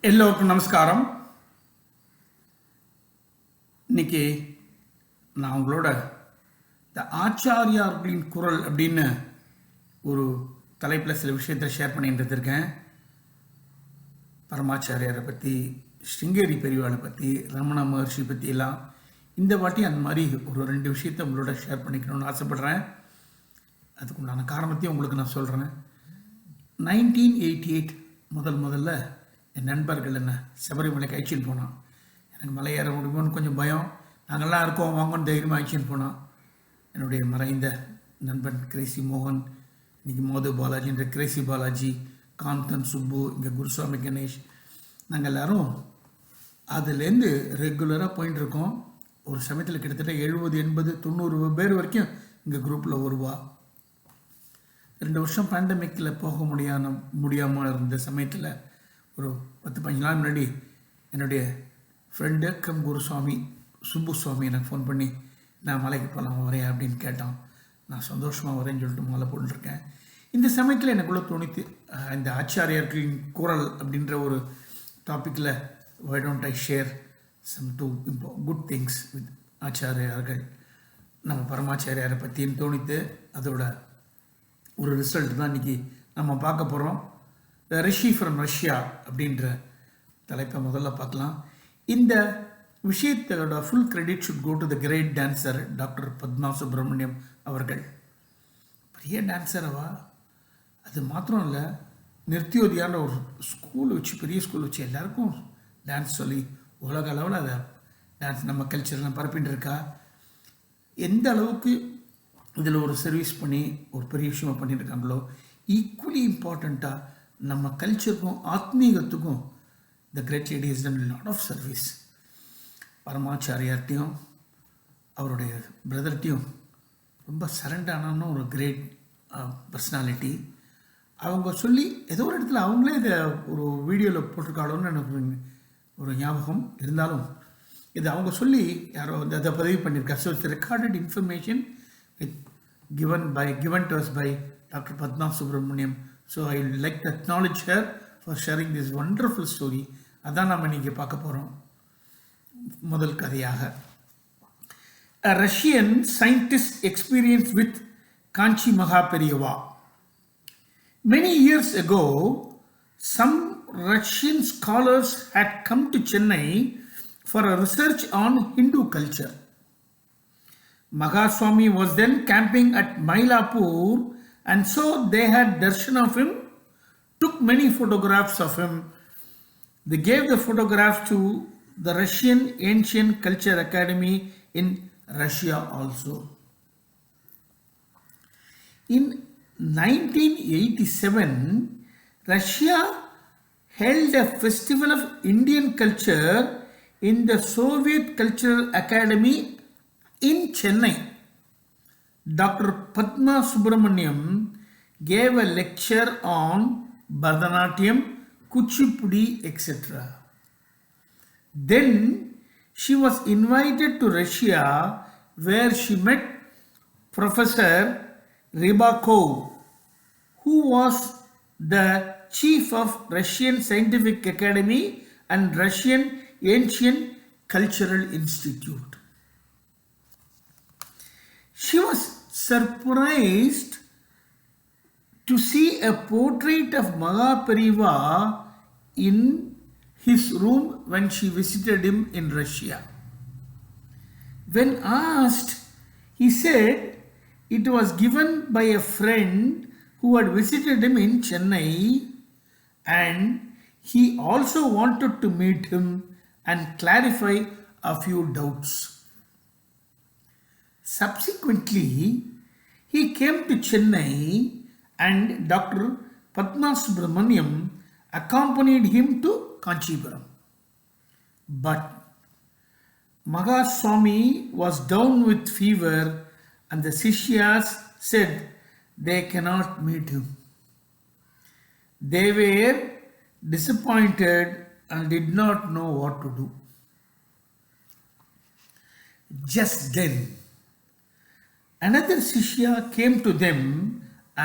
எல்லோருக்கும் நமஸ்காரம். இன்னைக்கு நான் உங்களோட இந்த ஆச்சாரியார்களின் குரல் அப்படின்னு ஒரு தலைப்பில் சில விஷயத்தை ஷேர் பண்ணிட்டு இருக்கேன். பரமாச்சாரியாரை பற்றி, ஸ்ருங்கேரி பெரியவாளை பற்றி, ரமண மகர்ஷி பற்றி எல்லாம் இந்த வாட்டி அந்த மாதிரி ஒரு 2 விஷயத்தை உங்களோட ஷேர் பண்ணிக்கணும்னு ஆசைப்படுறேன். அதுக்குண்டான காரணத்தையும் உங்களுக்கு நான் சொல்கிறேன். 1988 முதல்ல என் நண்பர்கள் என்ன சபரிமலைக்கு அழைச்சின்னு போனான். எனக்கு மலை ஏற முடியுமோன்னு கொஞ்சம் பயம். நாங்கள்லாம் இருக்கோம் வாங்கன்னு தைரியமாக அழைச்சின்னு போனான். என்னுடைய மறைந்த நண்பன் கிரேசி மோகன், இன்றைக்கி மோது பாலாஜின்ற கிரேசி பாலாஜி, காந்தன் சுப்பு, இங்கே குருசுவாமி கணேஷ், நாங்கள் எல்லோரும் அதுலேருந்து ரெகுலராக போயின்னு இருக்கோம். ஒரு சமயத்தில் கிட்டத்தட்ட 70, 80, 90 பேர் வரைக்கும் இங்கே குரூப்பில் வருவா. 2 வருஷம் பேண்டமிக்கில் போக முடியாமல் இருந்த சமயத்தில் ஒரு 10-15 நாள் முன்னாடி என்னுடைய ஃப்ரெண்டு கம் குருசுவாமி சுப்பு சுவாமி எனக்கு ஃபோன் பண்ணி, நான் மலைக்கு போகலாம் வரேன் அப்படின்னு கேட்டான். நான் சந்தோஷமாக வரேன்னு சொல்லிட்டு மாலை போட்டுருக்கேன். இந்த சமயத்தில் எனக்குள்ளே தோணித்து, இந்த ஆச்சாரியார்களின் குரல் அப்படின்ற ஒரு டாப்பிக்கில் why don't I share some two good things with ஆச்சாரியார்கள், நம்ம பரமாச்சாரியாரை பற்றின்னு தோணித்து. அதோட ஒரு ரிசல்ட் தான் இன்றைக்கி நம்ம பார்க்க போகிறோம். த ரிஷி ஃப்ரம் ரஷ்யா அப்படின்ற தலைப்பை முதல்ல பார்க்கலாம். இந்த விஷயத்தோட full credit should go to the great dancer doctor Padma Subramaniam அவர்கள். பெரிய டான்ஸரவா, அது மாத்திரம் இல்லை, நிருத்தியோதியான ஒரு ஸ்கூல் வச்சு, பெரிய ஸ்கூல் வச்சு எல்லாருக்கும் டான்ஸ் சொல்லி உலக அளவில் அதை டான்ஸ் நம்ம கல்ச்சர்லாம் பரப்பின்னு இருக்கா. எந்த அளவுக்கு இதில் ஒரு சர்வீஸ் பண்ணி ஒரு பெரிய விஷயமா பண்ணிட்டு இருக்காங்களோ, ஈக்குவலி இம்பார்ட்டண்ட்டாக நம்ம கல்ச்சருக்கும் ஆத்மீகத்துக்கும் the great lady is done lot of service. பரமாச்சாரியார்ட்டையும் அவருடைய பிரதர்ட்டையும் ரொம்ப சரண்டான ஒரு கிரேட் பர்சனாலிட்டி. அவங்க சொல்லி ஏதோ ஒரு இடத்துல அவங்களே இதை ஒரு வீடியோவில் போட்டிருக்காளோன்னு எனக்கு ஒரு ஞாபகம் இருந்தாலும், இது அவங்க சொல்லி யாரோ அதை பதிவு பண்ணியிருக்காரு. So it's recorded information given to us by Dr. Padma Subramaniam. So I would like to acknowledge her for sharing this wonderful story. அதான் நம்ம இன்றைக்கி பார்க்க போகிறோம். முதல் கதையாக, a Russian scientist experience with Kanchi Mahaperiyava. Many years ago, some Russian scholars had come to Chennai for a research on Hindu culture. Mahaswami was then camping at Mylapore, and so they had darshan of him, took many photographs of him. They gave the photographs to the Russian Ancient Culture Academy in Russia also. In 1987, Russia held a festival of Indian culture in the Soviet Cultural Academy in Chennai. Dr. Padma Subramaniam gave a lecture on Bharatanatyam, Kuchipudi, etc. Then she was invited to Russia, where she met Professor Rybakov, who was the chief of Russian Scientific Academy and Russian Ancient Cultural Institute. She was surprised to see a portrait of Mahaperiyava in his room when she visited him in Russia. When asked, he said it was given by a friend who had visited him in Chennai, and he also wanted to meet him and clarify a few doubts. Subsequently, he came to Chennai, and Dr. Padma Subramaniam accompanied him to Kanchipuram. But Mahaswami was down with fever, and the Sishyas said they cannot meet him. They were disappointed and did not know what to do. Just then, another Sishya came to them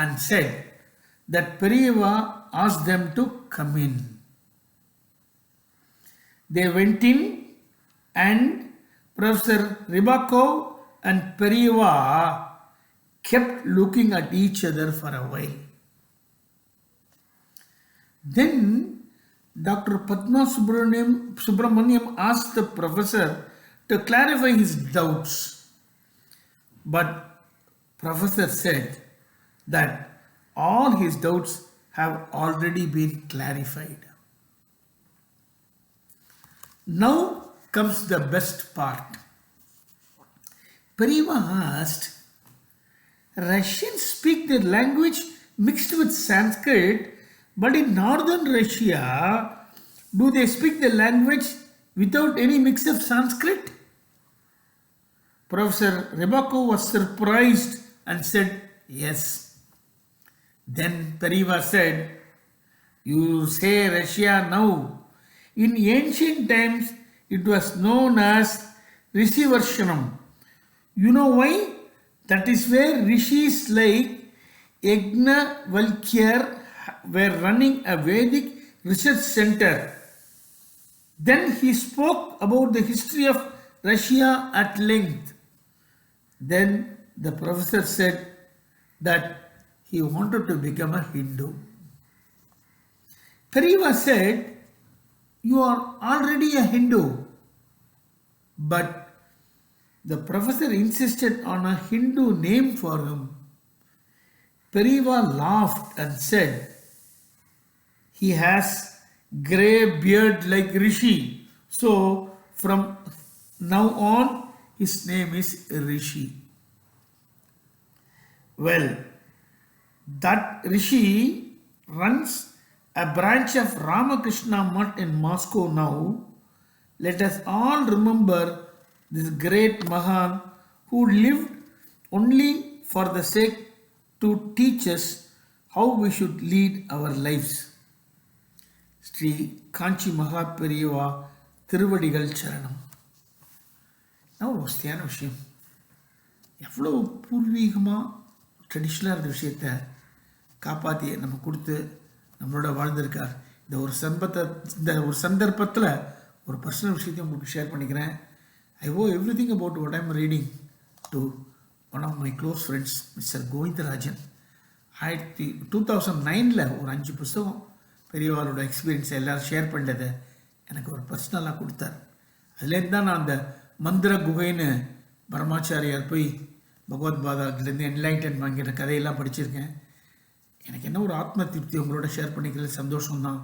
and said that Periyava asked them to come in. They went in and Professor Rybakov and Periva kept looking at each other for a while. Then Dr. Padma Subramaniam asked the professor to clarify his doubts. But professor said that all his doubts have already been clarified. Now comes the best part. Periva asked, Russians speak their language mixed with Sanskrit, but in northern Russia, do they speak the language without any mix of Sanskrit? Professor Rybakov was surprised and said, yes. Then Periva said, you say Russia now. In ancient times, it was known as Rishivarshanam. You know why? That is where rishis like Yagna Valkyar were running a Vedic research center. Then he spoke about the history of Russia at length. Then the professor said that he wanted to become a Hindu. Periva said, you are already a Hindu. But the professor insisted on a Hindu name for him. Periva laughed and said, he has grey beard like Rishi. So from now on, his name is Rishi. Well, that Rishi runs a branch of Ramakrishna Mutt in Moscow now. Let us all remember this great Mahan who lived only for the sake to teach us how we should lead our lives. Sri Kanchi Mahaperiva Tiruvadigal Charanam. Now, வசதியான விஷயம். எவ்வளோ பூர்வீகமாக ட்ரெடிஷ்னலாக இருந்த விஷயத்தை காப்பாற்றி நம்ம கொடுத்து நம்மளோட வாழ்ந்திருக்கார். இந்த ஒரு சந்தர்ப்பத்தில் ஒரு பர்சனல் விஷயத்தையும் உங்களுக்கு ஷேர் பண்ணிக்கிறேன். I owe everything about what I am reading to one of my close friends, Mr. Govindarajan. 2009 ஒரு 5 புத்தகம் பெரியவாளோட எக்ஸ்பீரியன்ஸை எல்லோரும் ஷேர் பண்ணதை எனக்கு ஒரு பர்சனலாக கொடுத்தார். அதுலேருந்து தான் நான் அந்த மந்திர குகைன்னு பரமாச்சாரியார் போய் பகவத்பாதாலேருந்து என்லைட்டன் வாங்கிற கதையெல்லாம் படிச்சிருக்கேன். எனக்கு என்ன ஒரு ஆத்ம திருப்தி உங்களோட ஷேர் பண்ணிக்கிறது சந்தோஷம்தான்.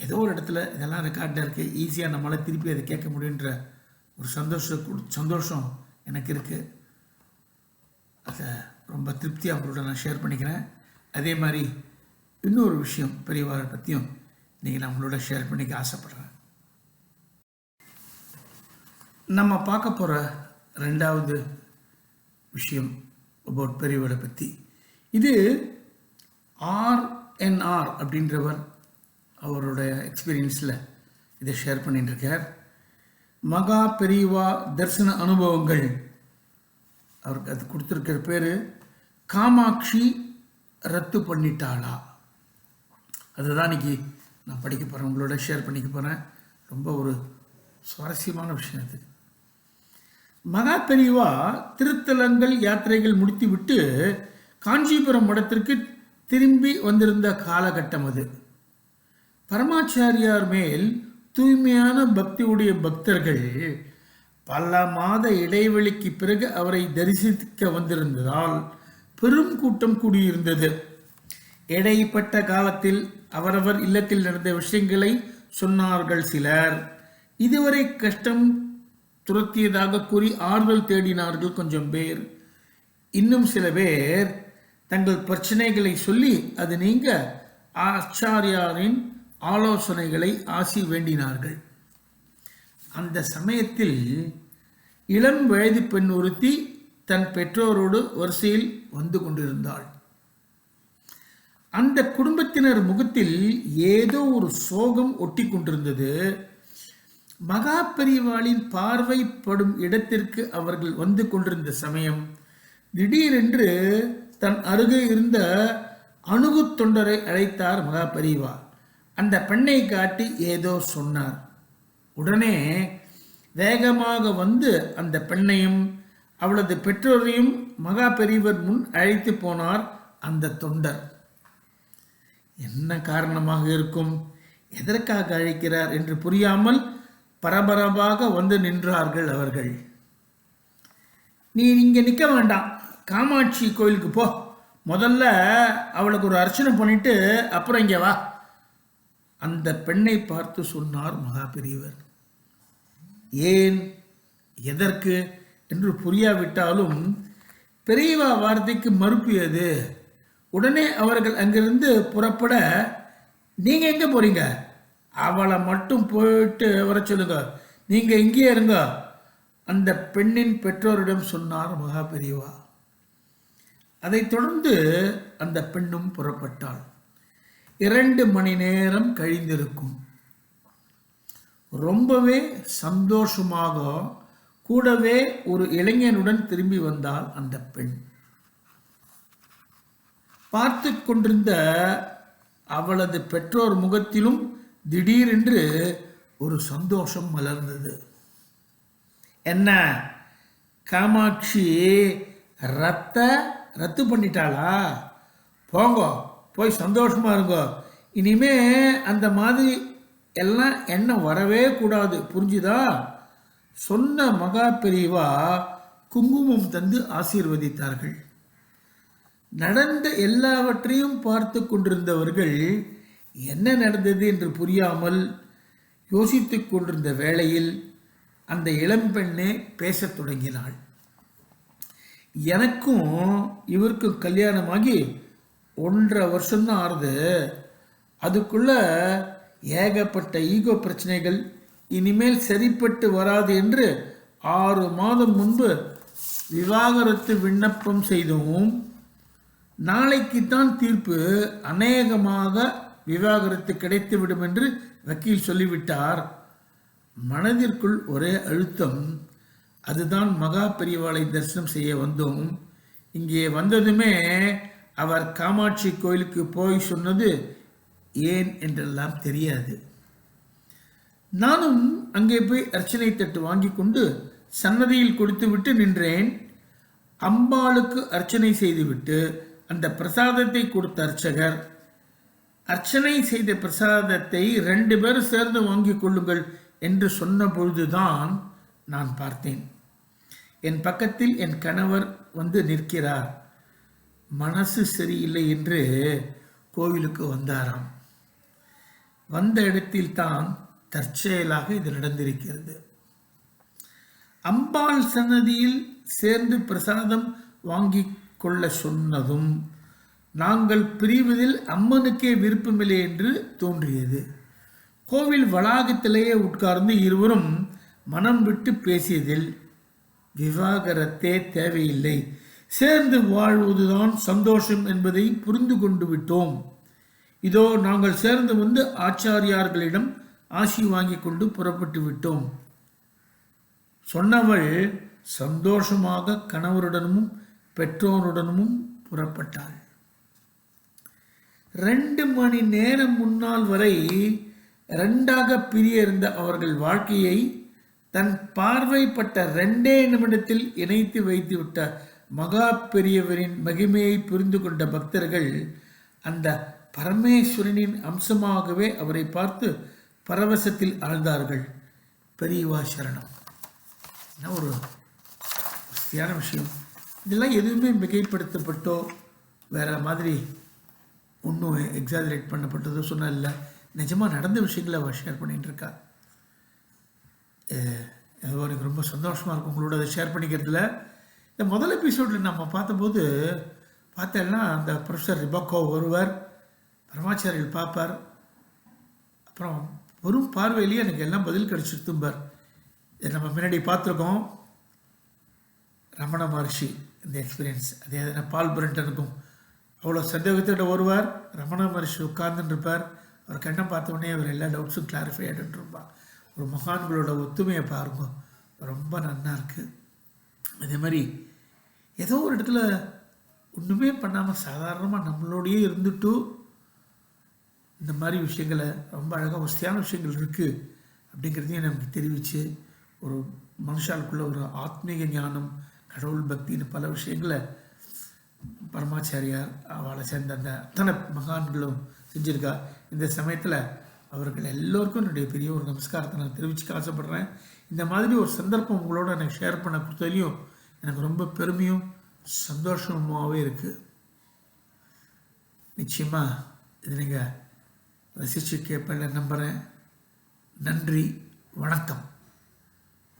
ஏதோ ஒரு இடத்துல இதெல்லாம் ரெக்கார்டில் இருக்குது, ஈஸியாக நம்மளால் திருப்பி அதை கேட்க முடியுன்ற ஒரு சந்தோஷம் எனக்கு இருக்குது. அதை ரொம்ப திருப்தியாக அவங்களோட நான் ஷேர் பண்ணிக்கிறேன். அதே மாதிரி இன்னொரு விஷயம் பெரியவாரை பற்றியும் இன்றைக்கி நான் உங்களோட ஷேர் பண்ணிக்க ஆசைப்பட்றேன். நம்ம பார்க்க போகிற ரெண்டாவது விஷயம் அபவுட் பெரியவரை பற்றி, இது RNR அப்படின்றவர் அவரோட எக்ஸ்பீரியன்ஸில் இதை ஷேர் பண்ணிட்டுருக்கார். மகா பெரியவா தரிசன அனுபவங்கள். அவருக்கு அது கொடுத்துருக்கிற பேர் காமாட்சி ரத்து பண்ணிட்டாளா. அதுதான் இன்னைக்கு நான் படிக்க போகிறேன், உங்களோட ஷேர் பண்ணிக்க போகிறேன். ரொம்ப ஒரு சுவாரஸ்யமான விஷயம் அது. மகா பெரியவா திருத்தலங்கள் யாத்திரைகள் முடித்துவிட்டு காஞ்சிபுரம் மடத்திற்கு திரும்பி வந்திருந்த காலகட்டம் அது. பரமாச்சாரியார் மேல் தூய்மையான பக்தியுடைய பக்தர்கள் பல மாத இடைவெளிக்கு பிறகு அவரை தரிசிக்க வந்திருந்ததால் பெரும் கூட்டம் கூடியிருந்தது. இடைப்பட்ட காலத்தில் அவரவர் இல்லத்தில் நடந்த விஷயங்களை சொன்னார்கள் சிலர். இதுவரை கஷ்டம் துரத்தியதாக கூறி ஆறுதல் தேடினார்கள் கொஞ்சம் பேர். இன்னும் சில பேர் தங்கள் பிரச்சனைகளை சொல்லி அது நீங்க ஆச்சாரியாரின் ஆலோசனைகளை ஆசி வேண்டினார்கள். அந்த சமயத்தில் இளம் வயது பெண் ஒருத்தி தன் பெற்றோரோடு வரிசையில் வந்து கொண்டிருந்தாள். அந்த குடும்பத்தினர் முகத்தில் ஏதோ ஒரு சோகம் ஒட்டி கொண்டிருந்தது. மகா பெரியவாளின் பார்வைப்படும் இடத்திற்கு அவர்கள் வந்து கொண்டிருந்த சமயம் திடீரென்று தன் அருகே இருந்த அணுகு தொண்டரை அழைத்தார் மகா பெரியவா. அந்த பெண்ணை காட்டி ஏதோ சொன்னார். உடனே வேகமாக வந்து அந்த பெண்ணையும் அவளது பெற்றோரையும் மகா பெரியவர் முன் அழைத்து போனார் அந்த தொண்டர். என்ன காரணமாக இருக்கும், எதற்காக அழைக்கிறார் என்று புரியாமல் பரபரப்பாக வந்து நின்றார்கள் அவர்கள். நீ இங்கே நிற்க வேண்டாம், காமாட்சி கோயிலுக்கு போ, முதல்ல அவளுக்கு ஒரு அர்ச்சனை பண்ணிட்டு அப்புறம் இங்கே வா. அந்த பெண்ணை பார்த்து சொன்னார் மகா பெரியவர். ஏன், எதற்கு என்று புரியாவிட்டாலும் பெரியவா வார்த்தைக்கு மறுப்பு எது? உடனே அவர்கள் அங்கிருந்து புறப்பட, நீங்க எங்க போறீங்க, அவளை மட்டும் போயிட்டு வர சொல்லுங்க, நீங்க இங்கே இருங்க, அந்த பெண்ணின் பெற்றோரிடம் சொன்னார் மகா பெரியவா. அதைத் தொடர்ந்து அந்த பெண்ணும் புறப்பட்டாள். 2 மணி நேரம் கழிந்திருக்கும். ரொம்பவே சந்தோஷமாக கூடவே ஒரு இளைஞனுடன் திரும்பி வந்தாள் அந்த பெண். பார்த்து கொண்டிருந்த அவளது பெற்றோர் முகத்திலும் திடீரென்று ஒரு சந்தோஷம் மலர்ந்தது. என்ன, காமாட்சி ரத்து பண்ணிட்டாளா? போங்க, போய் சந்தோஷமா இருங்கோ, இனிமே அந்த மாதிரி எல்லாம் எண்ணம் வரவே கூடாது, புரிஞ்சுதா? சொன்ன மகா பெரியவா குங்குமம் தந்து ஆசீர்வதித்தார்கள். நடந்த எல்லாவற்றையும் பார்த்து கொண்டிருந்தவர்கள் என்ன நடந்தது என்று புரியாமல் யோசித்துக் கொண்டிருந்த வேளையில் அந்த இளம்பெண்ணே பேசத் தொடங்கினாள். எனக்கும் இவருக்கும் கல்யாணமாகி 1.5 வருஷம்தான் ஆறுது. அதுக்குள்ள ஏகப்பட்ட ஈகோ பிரச்சனைகள், இனிமேல் சரிப்பட்டு வராது என்று 6 மாதம் முன்பு விவாகரத்து விண்ணப்பம் செய்தோம். நாளைக்குத்தான் தீர்ப்பு, அநேகமாக விவாகரத்து கிடைத்துவிடும் என்று வக்கீல் சொல்லிவிட்டார். மனதிற்குள் ஒரே அழுத்தம். அதுதான் மகா பெரியவாளை தரிசனம் செய்ய வந்தோம். இங்கே வந்ததுமே அவர் காமாட்சி கோயிலுக்கு போய் சொன்னது ஏன் என்றெல்லாம் தெரியாது. நானும் அங்கே போய் அர்ச்சனை தட்டு வாங்கி கொண்டு சன்னதியில் கொடுத்துவிட்டு நின்றேன். அம்பாளுக்கு அர்ச்சனை செய்துவிட்டு அந்த பிரசாதத்தை கொடுத்த அர்ச்சகர், அர்ச்சனை செய்த பிரசாதத்தை 2 பேர் சேர்ந்து வாங்கிக் கொள்ளுங்கள் என்று சொன்ன பொழுதுதான் நான் பார்த்தேன். என் பக்கத்தில் என் கணவர் வந்து நிற்கிறார். மனசு சரியில்லை என்று கோவிலுக்கு வந்தாராம். வந்த இடத்தில் தான் தற்செயலாக இது நடந்திருக்கிறது. அம்பாள் சன்னதியில் சேர்ந்து பிரசாதம் வாங்கி கொள்ள சொன்னதும் நாங்கள் பிரிவதில் அம்மனுக்கே விருப்பமில்லை என்று தோன்றியது. கோவில் வளாகத்திலேயே உட்கார்ந்து இருவரும் மனம் விட்டு பேசியதில் விவாகரத்தே தேவையில்லை, சேர்ந்து வாழ்வதுதான் சந்தோஷம் என்பதை புரிந்து கொண்டு விட்டோம். இதோ நாங்கள் சேர்ந்து வந்து ஆச்சாரியார்களிடம் ஆசி வாங்கி கொண்டு புறப்பட்டு விட்டோம். சொன்னவள் சந்தோஷமாக கணவருடனும் பெற்றோருடனும் புறப்பட்டாள். 2 மணி நேரம் முன்னால் வரை 2ஆக பிரிய இருந்த அவர்கள் வாழ்க்கையை தன் பார்வைப்பட்ட 2 நிமிடத்தில் இணைத்து வைத்துவிட்ட மகா பெரியவரின் மகிமையை புரிந்து கொண்ட பக்தர்கள் அந்த பரமேஸ்வரனின் அம்சமாகவே அவரை பார்த்து பரவசத்தில் ஆழ்ந்தார்கள். பெரியவா சரணம். என்ன ஒரு வசதியான விஷயம். இதெல்லாம் எதுவுமே மிகைப்படுத்தப்பட்டோ வேற மாதிரி ஒன்றும் எக்ஸாஜரேட் பண்ணப்பட்டதோ சொன்னால் இல்லை, நிஜமாக நடந்த விஷயங்களை அவள் ஷேர் பண்ணிகிட்டு இருக்கா. எனக்கு ரொம்ப சந்தோஷமாக இருக்கும் உங்களோட அதை ஷேர் பண்ணிக்கிறதுல. இந்த முதல் எபிசோடில் நம்ம பார்த்தபோது பார்த்தேன்னா அந்த ப்ரொஃபஸர் ரிபக்கோ ஒருவர், பரமாச்சாரியர்கள் பார்ப்பார், அப்புறம் வெறும் பார்வையிலேயே எனக்கு எல்லாம் பதில் கிடச்சிருத்தும்பார். இதை நம்ம முன்னாடி பார்த்துருக்கோம். ரமண மகர்ஷி இந்த எக்ஸ்பீரியன்ஸ் அதே எதனா பால் பிரண்டனுக்கும் அவ்வளோ சந்தேகத்தோட வருவார். ரமண மகர்ஷி உட்கார்ந்துட்டு இருப்பார். அவர் கண்ணை பார்த்த உடனே அவர் எல்லா டவுட்ஸும் கிளாரிஃபை ஆகிட்டு இருப்பார். ஒரு மகான்களோட ஒத்துமையை பாருங்க, ரொம்ப நன்னா இருக்குது. அதே மாதிரி ஏதோ ஒரு இடத்துல ஒன்றுமே பண்ணாமல் சாதாரணமாக நம்மளோடையே இருந்துட்டு இந்த மாதிரி விஷயங்களை ரொம்ப அழகாக வசதியான விஷயங்கள் இருக்குது அப்படிங்கிறதையும் நமக்கு தெரிவித்து ஒரு மனுஷாளுக்குள்ள ஒரு ஆத்மீக ஞானம், கடவுள் பக்தின்னு பல விஷயங்களை பரமாச்சாரியார் அவளை சேர்ந்த அந்த அத்தனை மகான்களும் செஞ்சுருக்கா. இந்த சமயத்தில் அவர்கள் எல்லோருக்கும் என்னுடைய பெரிய ஒரு நமஸ்காரத்தை நான் தெரிவிச்சுக்க ஆசைப்பட்றேன். இந்த மாதிரி ஒரு சந்தர்ப்பம் உங்களோட எனக்கு ஷேர் பண்ண கொடுத்ததுலையும் எனக்கு ரொம்ப பெருமையும் சந்தோஷமாகவே இருக்குது. நிச்சயமாக இது நீங்கள் ரசித்து கேட்பேன் நம்புகிறேன். நன்றி, வணக்கம்.